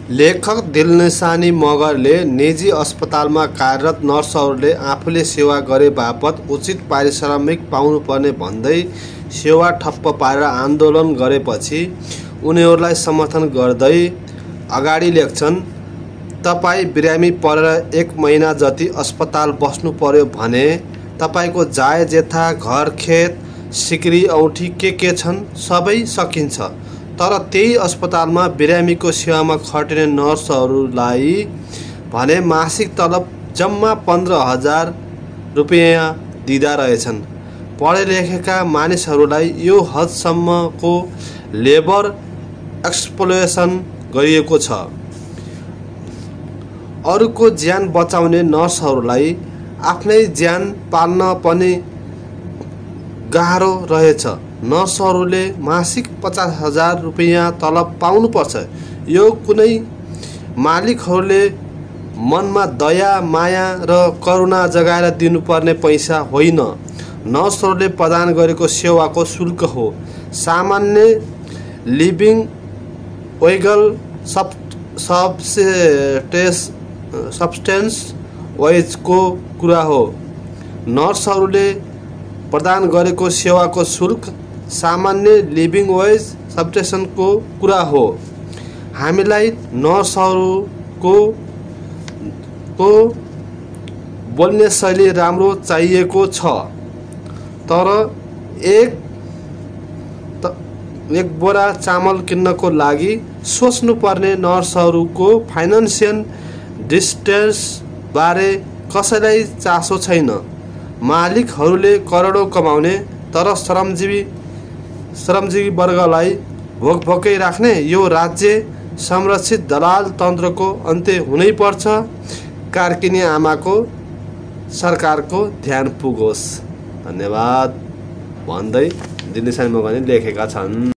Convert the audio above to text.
लेखक दिलनिसानी मगरले निजी अस्पतालमा कार्यरत नर्सहरूले आफूले सेवा गरे बापत उचित पारिश्रमिक पाउनुपर्ने भन्दै सेवा ठप्प पारेर आन्दोलन गरेपछि उनीहरूलाई समर्थन गर्दै अगाडि लेख्छन्, तपाईँ बिरामी परेर 1 महिना जति अस्पताल बस्नु पर्यो भने तपाईको जायजेथा घर खेत सिक्री औँठी के छन् सबै सकिन्छ। तर त्यही अस्पतालमा बिरामीको सेवामा खटिने नर्सहरूलाई भने मासिक तलब जम्मा 15,000 रुपैयाँ दिँदा रहेछन्। पढे लेखेका मानिसहरूलाई यो हदसम्मको लेबर एक्सप्लोइटेसन गरिएको छ। अरूको ज्यान बचाउने नर्सहरूलाई आफ्नै ज्यान पाल्न पनि गाह्रो रहेछ। नर्सहरूले मासिक 50,000 रुपैयाँ तलब पाउनुपर्छ। यो कुनै मालिकहरूले मनमा दया माया र करुणा जगाएर दिनुपर्ने पैसा होइन, नर्सहरूले प्रदान गरेको सेवाको शुल्क हो। सामान्य लिभिङ वेगल सब्सटेन्स वेजको कुरा हो। नर्सहरूले प्रदान गरेको सेवाको शुल्क सामान्य लिभिङ वेज सब्सटेन्सको कुरा हो। हामीलाई नर्सहरूको बोल्ने शैली राम्रो चाहिएको छ, तर एक बोरा चामल किन्नको लागि सोच्नुपर्ने नर्सहरूको फाइनान्सियल डिस्ट्रेस बारे कसैलाई चासो छैन। मालिकहरूले करोडौं कमाउने तर श्रमजीवी वर्गलाई भोकभोकै राख्ने यो राज्य संरक्षित दलाल तन्त्रको अन्त्य हुनै पर्छ। कार्किनी आमाको सरकारको ध्यान पुगोस्। धन्यवाद भन्दै दिलनिसानी मगरले लेखेका छन्।